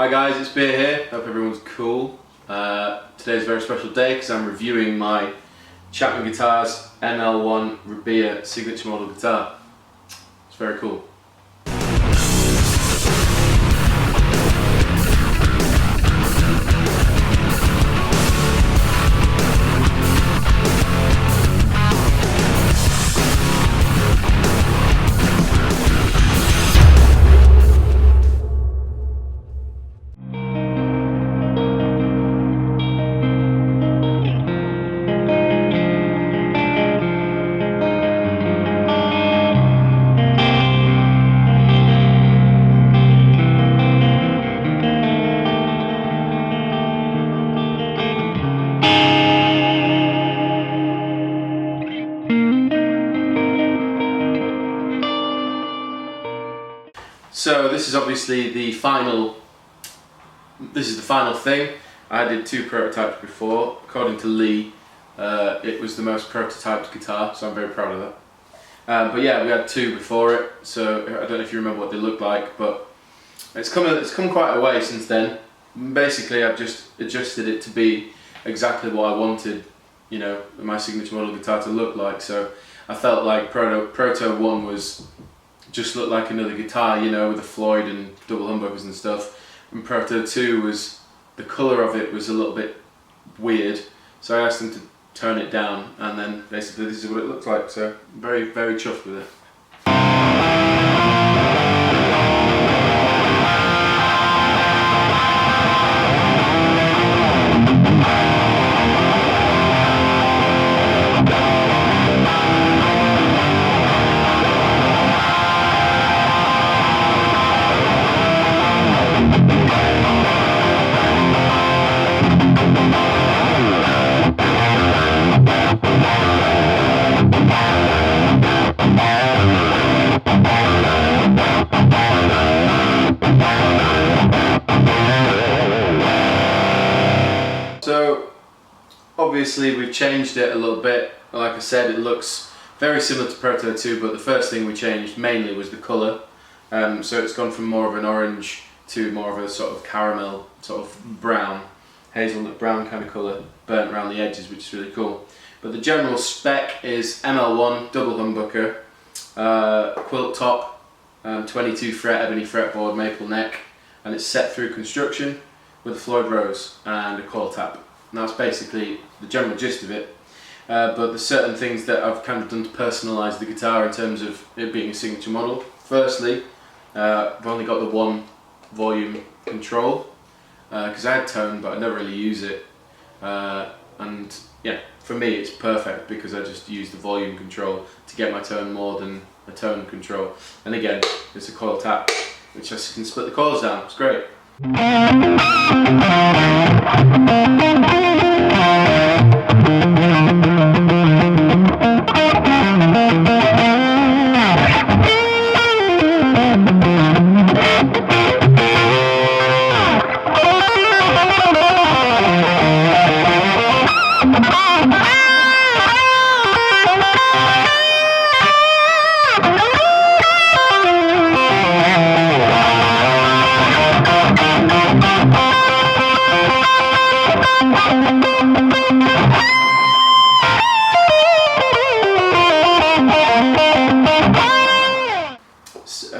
Hi guys, it's BEA here. Hope everyone's cool. Today's a very special day because I'm reviewing my Chapman Guitars ML-1 BEA signature model guitar. It's very cool. So this is obviously the final. This is the final thing. I did 2 prototypes before. According to Lee, it was the most prototyped guitar, so I'm very proud of that. But yeah, we had 2 before it, so I don't know if you remember what they looked like, but it's come quite a way since then. Basically, I've just adjusted it to be exactly what I wanted, you know, my signature model guitar to look like. So I felt like Proto 1 was just looked like another guitar, you know, with the Floyd and double humbuckers and stuff. And Proto 2 was, the colour of it was a little bit weird, so I asked them to turn it down, and then basically this is what it looks like. So very, very chuffed with it. So obviously we've changed it a little bit. Like I said, it looks very similar to Proto 2, but the first thing we changed mainly was the colour. So it's gone from more of an orange to more of a sort of caramel, sort of brown, hazelnut brown kind of colour, burnt around the edges, which is really cool. But the general spec is ML-1 double humbucker, quilt top, 22 fret ebony fretboard, maple neck, and it's set through construction with a Floyd Rose and a coil tap. And that's basically the general gist of it. But there's certain things that I've kind of done to personalise the guitar in terms of it being a signature model. Firstly, I've only got the 1 volume control because I had tone, but I never really use it. And yeah, for me it's perfect because I just use the volume control to get my tone more than a tone control. And again, it's a coil tap, which I can split the coils down. It's great.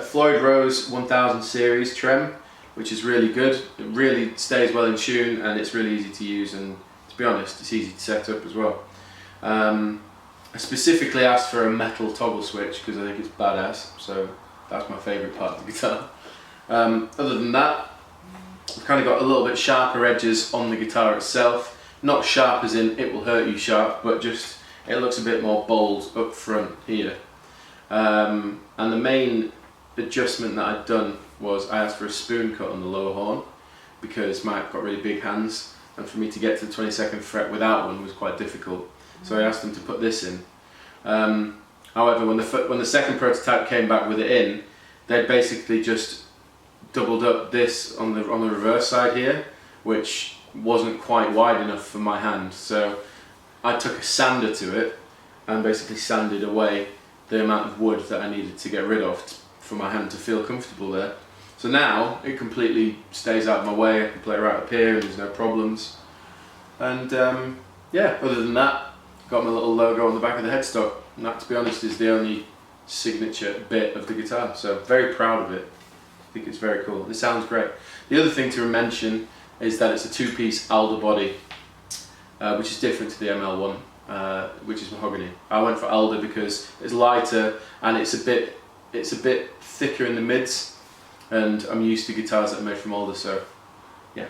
Floyd Rose 1000 series trem, which is really good. It really stays well in tune and it's really easy to use, and to be honest, it's easy to set up as well. I specifically asked for a metal toggle switch because I think it's badass, so that's my favourite part of the guitar. Other than that, I've kind of got a little bit sharper edges on the guitar itself. Not sharp as in it will hurt you sharp, but just it looks a bit more bold up front here. And the main adjustment that I'd done was I asked for a spoon cut on the lower horn because Mike got really big hands, and for me to get to the 22nd fret without one was quite difficult. So I asked them to put this in. However, when the second prototype came back with it in, they basically just doubled up this on the reverse side here, which wasn't quite wide enough for my hand. So I took a sander to it and basically sanded away the amount of wood that I needed to get rid of for my hand to feel comfortable there. So now it completely stays out of my way. I can play right up here and there's no problems. And yeah, other than that, got my little logo on the back of the headstock, and that, to be honest, is the only signature bit of the guitar. So very proud of it. I think it's very cool. It sounds great. The other thing to mention is that it's a two-piece alder body, which is different to the ML-1, which is mahogany. I went for alder because it's lighter and it's a bit thicker in the mids, and I'm used to guitars that are made from alder, so yeah.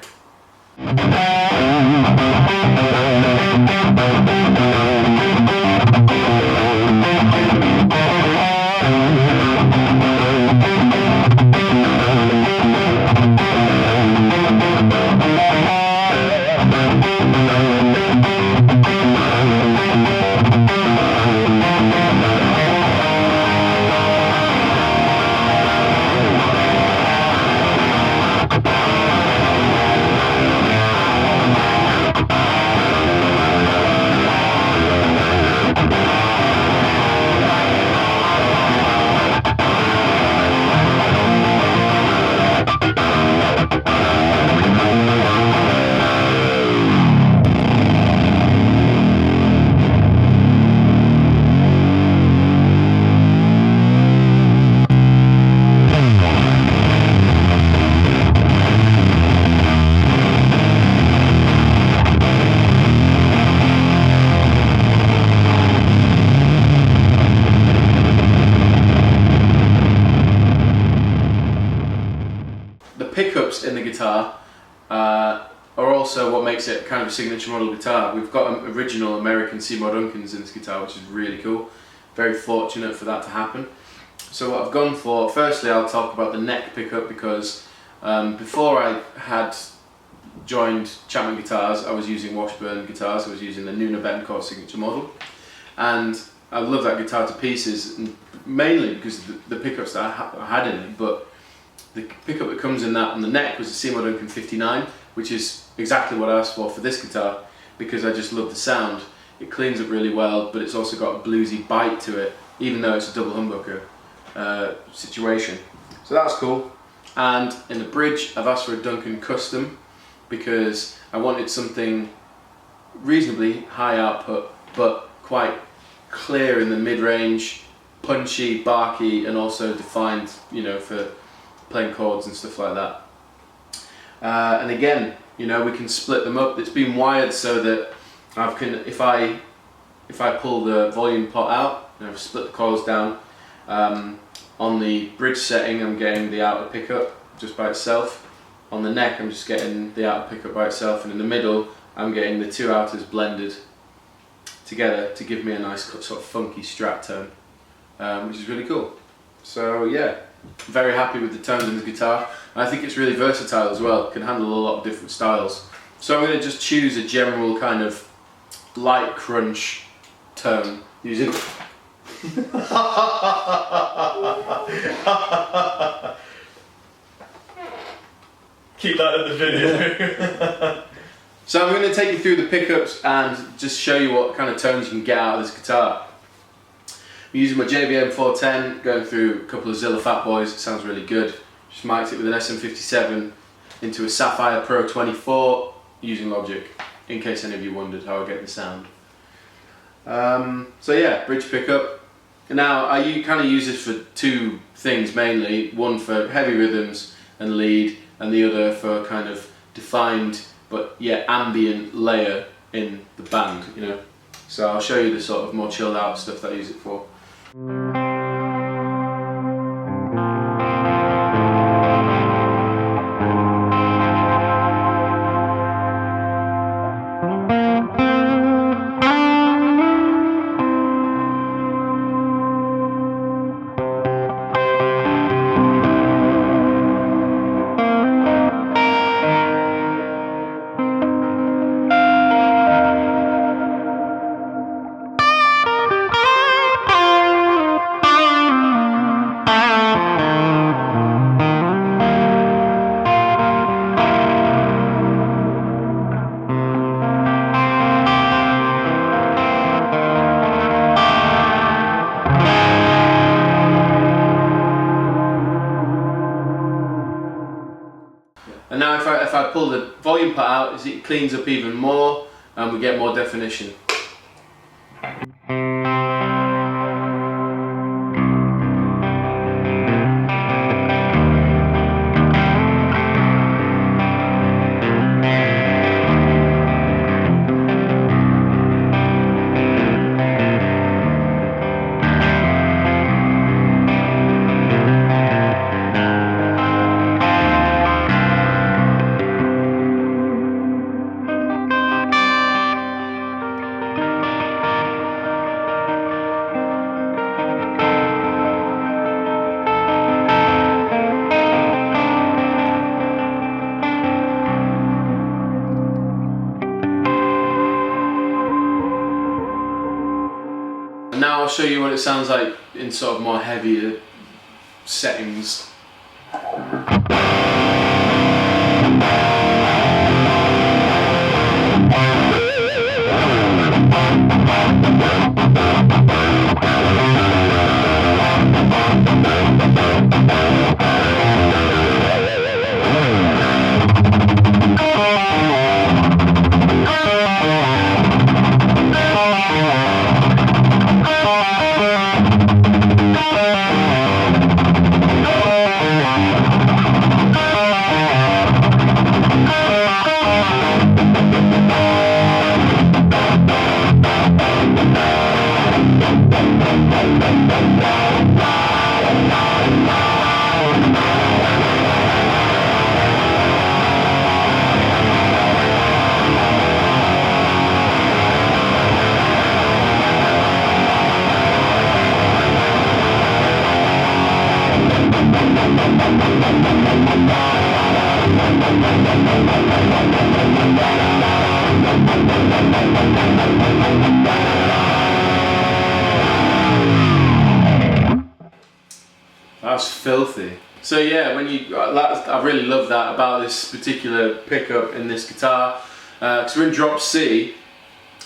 Pickups in the guitar are also what makes it kind of a signature model guitar. We've got original American Seymour Duncans in this guitar, which is really cool. Very fortunate for that to happen. So what I've gone for, firstly I'll talk about the neck pickup, because before I had joined Chapman guitars, I was using Washburn guitars. I was using the Nuna Betancourt signature model, and I love that guitar to pieces, mainly because of the pickups that I had in it. But the pickup that comes in that on the neck was a Seymour Duncan 59, which is exactly what I asked for this guitar, because I just love the sound. It cleans up really well, but it's also got a bluesy bite to it, even though it's a double humbucker situation. So that's cool. And in the bridge, I've asked for a Duncan Custom, because I wanted something reasonably high output, but quite clear in the mid-range, punchy, barky, and also defined, you know, for playing chords and stuff like that. And again, you know, we can split them up. It's been wired so that I can, if I pull the volume pot out, and I've split the coils down, on the bridge setting I'm getting the outer pickup just by itself. On the neck I'm just getting the outer pickup by itself, and in the middle I'm getting the two outers blended together to give me a nice sort of funky strat tone, which is really cool. So yeah, very happy with the tones in the guitar. And I think it's really versatile as well, it can handle a lot of different styles. So I'm going to just choose a general kind of light crunch tone using keep that in the video. So I'm going to take you through the pickups and just show you what kind of tones you can get out of this guitar. I'm using my JBM 410, going through a couple of Zilla Fat Boys. It sounds really good. Just mic'd it with an SM57 into a Sapphire Pro 24 using Logic, in case any of you wondered how I get the sound. So yeah, bridge pickup. Now I kind of use this for two things mainly, one for heavy rhythms and lead, and the other for kind of defined but yet ambient layer in the band, you know. So I'll show you the sort of more chilled out stuff that I use it for. if I pull the volume part out, it cleans up even more and we get more definition. Now I'll show you what it sounds like in sort of more heavier settings. That's filthy. So yeah, when you, I really love that about this particular pickup in this guitar, because we're in drop C,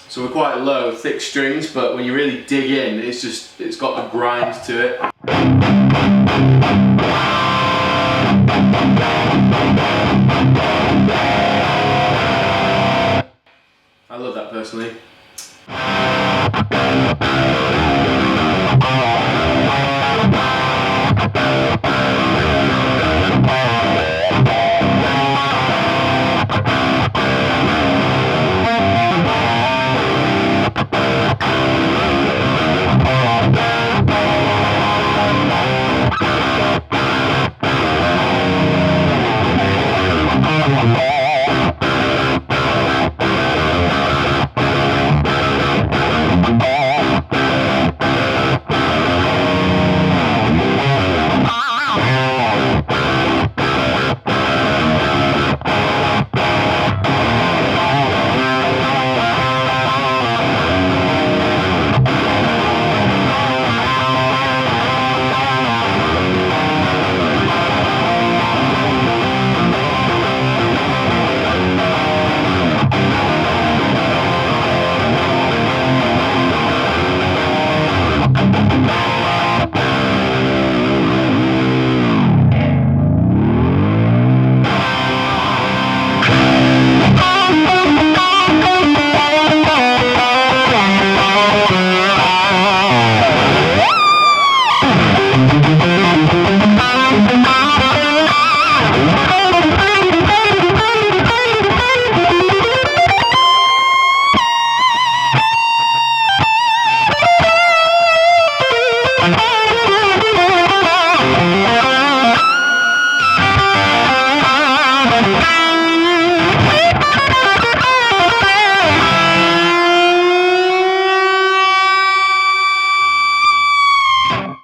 so we're quite low, thick strings, but when you really dig in, it's got a grind to it. I love that personally.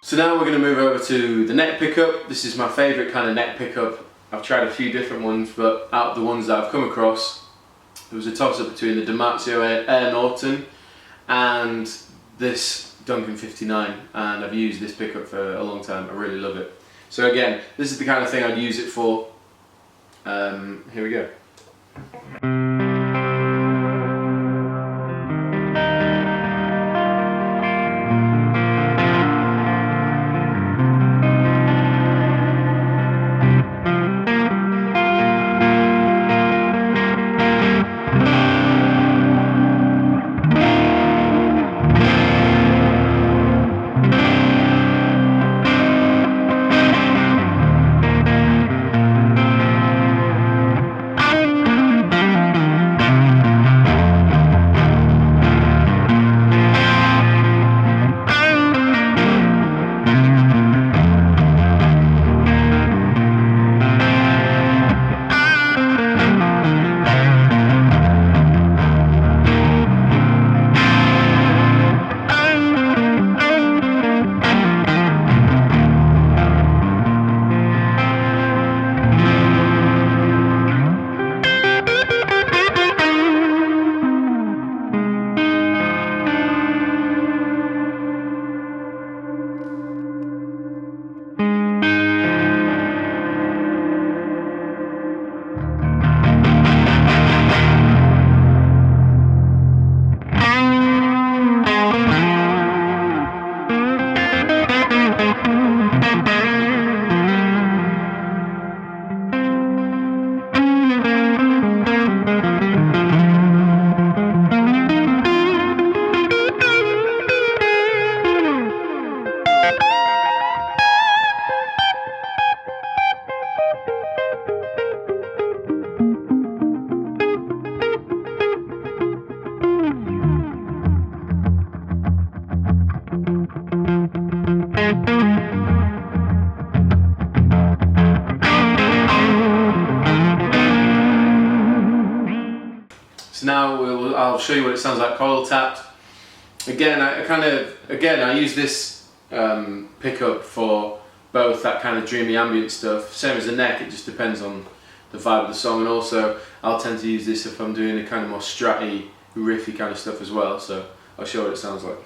So now we're going to move over to the neck pickup. This is my favourite kind of neck pickup. I've tried a few different ones, but out of the ones that I've come across, there was a toss-up between the Damasio Air Norton and this Duncan 59, and I've used this pickup for a long time. I really love it. So again, this is the kind of thing I'd use it for. Here we go. So now I'll show you what it sounds like coil tapped. Again, I use this pickup for both that kind of dreamy ambient stuff, same as the neck, it just depends on the vibe of the song, and also I'll tend to use this if I'm doing a kind of more stratty, riffy kind of stuff as well, so I'll show what it sounds like.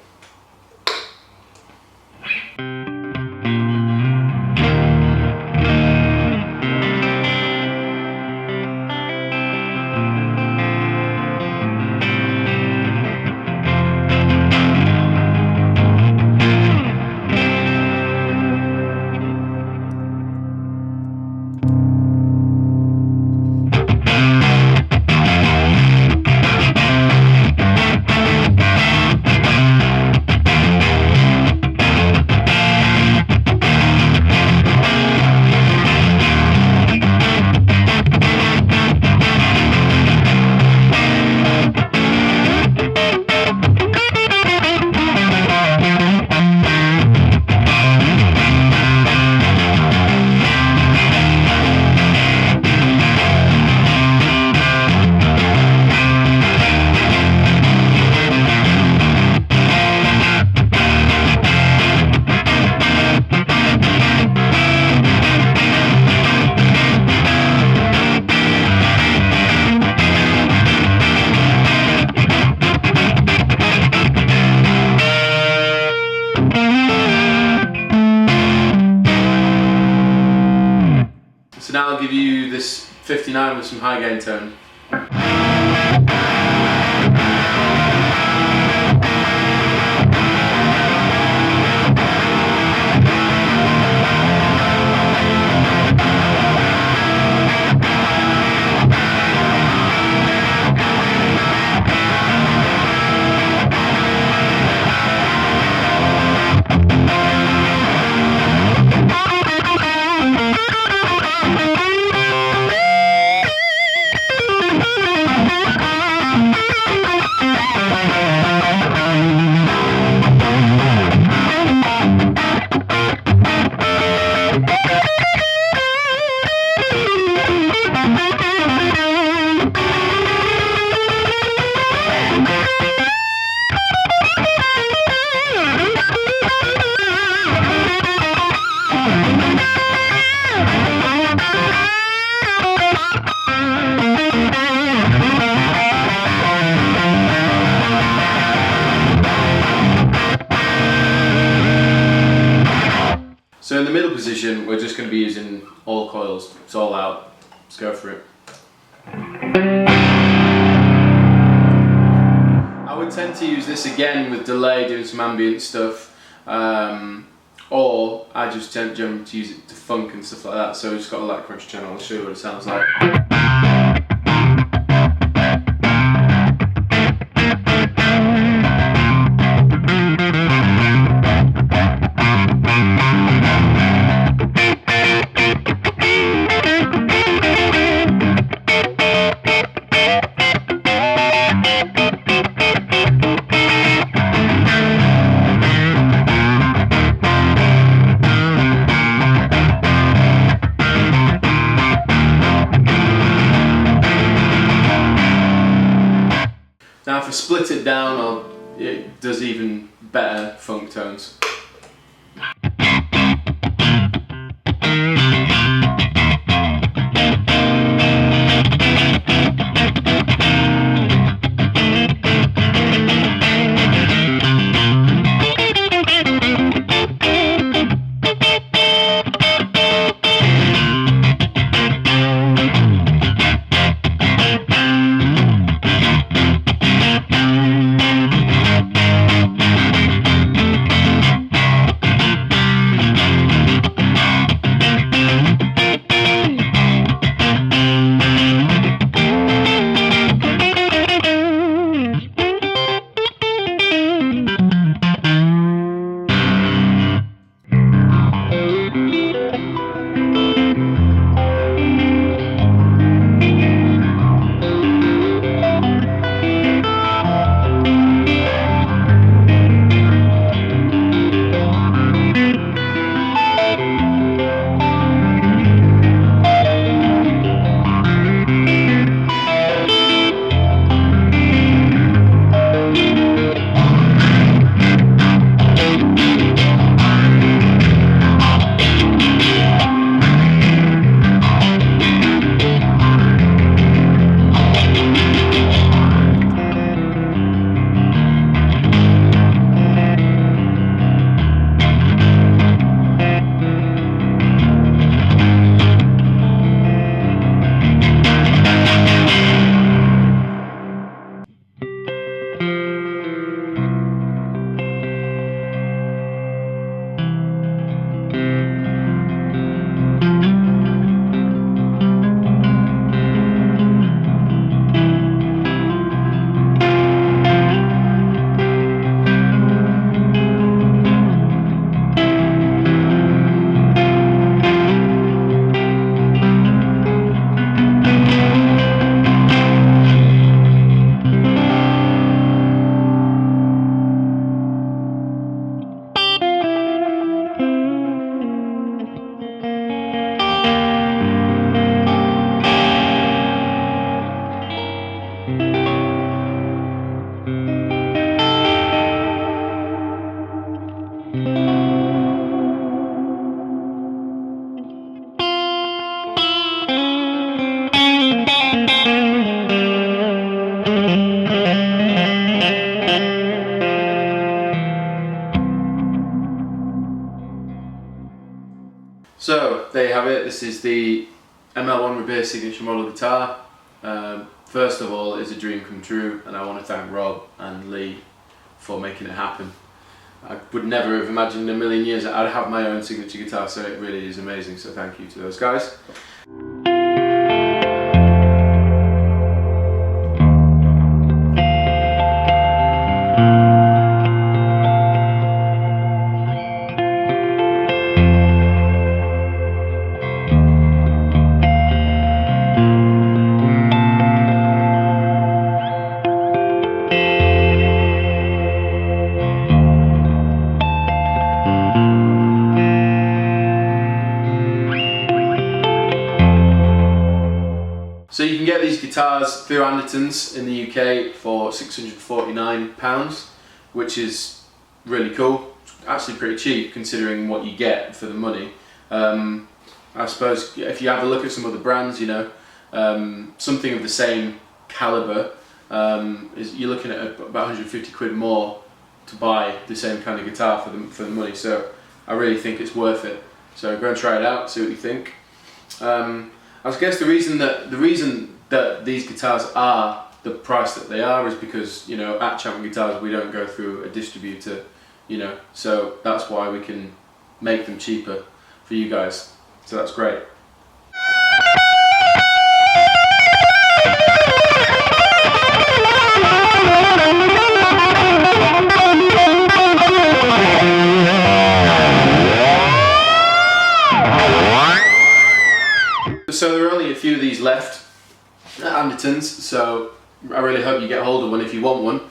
So now I'll give you this 59 with some high gain tone. So in the middle position, we're just going to be using all coils. It's all out. Let's go for it. I would tend to use this again with delay, doing some ambient stuff, or I just tend to use it to funk and stuff like that. So we've just got a light crunch channel. I'll show you what it sounds like. Now if I split it down, it does even better funk tones. This is the ML-1 BEA signature model guitar. First of all, it's a dream come true, and I want to thank Rob and Lee for making it happen. I would never have imagined in a million years that I'd have my own signature guitar, so it really is amazing, so thank you to those guys. So you can get these guitars through Andertons in the UK for £649, which is really cool. Actually pretty cheap considering what you get for the money. I suppose if you have a look at some other brands, you know, something of the same calibre, you're looking at about 150 quid more to buy the same kind of guitar for the money. So I really think it's worth it. So go and try it out, see what you think. I guess the reason that these guitars are the price that they are is because, you know, at Chapman Guitars we don't go through a distributor, you know, so that's why we can make them cheaper for you guys. So that's great. So there are only a few of these left at Andertons, so I really hope you get hold of one if you want one.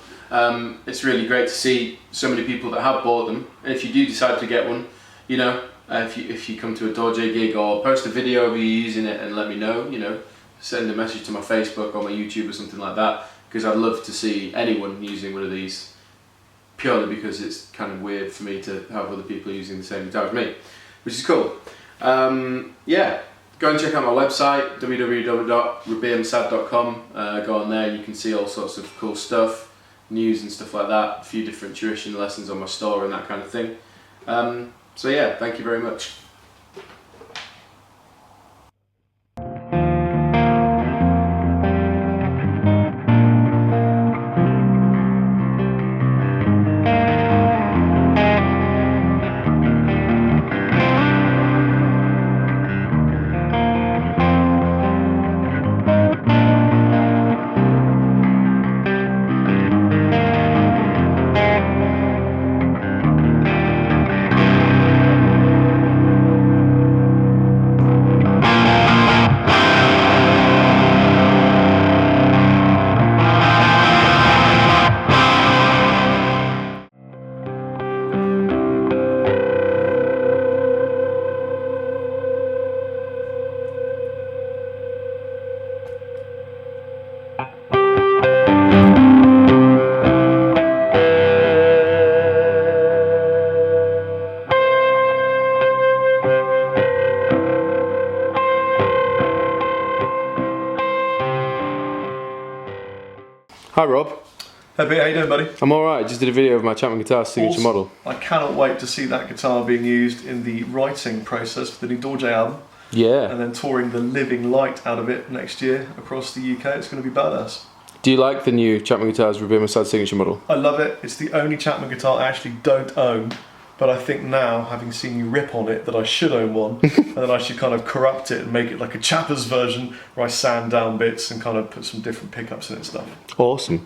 It's really great to see so many people that have bought them, and if you do decide to get one, you know, if you come to a Dorje gig or post a video of you using it and let me know, you know, send a message to my Facebook or my YouTube or something like that, because I'd love to see anyone using one of these, purely because it's kind of weird for me to have other people using the same guitar as me, which is cool. Yeah. Go and check out my website, www.rubeamsad.com. Go on there and you can see all sorts of cool stuff, news and stuff like that, a few different tuition lessons on my store and that kind of thing. So yeah, thank you very much. Hi Rob. Hey B, how you doing, buddy? I'm alright, just did a video of my Chapman Guitar signature model. I cannot wait to see that guitar being used in the writing process for the new Dorje album. Yeah. And then touring the living light out of it next year across the UK. It's going to be badass. Do you like the new Chapman Guitars Rubeam Asad signature model? I love it. It's the only Chapman guitar I actually don't own. But I think now, having seen you rip on it, that I should own one, and then I should kind of corrupt it and make it like a Chapper's version, where I sand down bits and kind of put some different pickups in it and stuff. Awesome.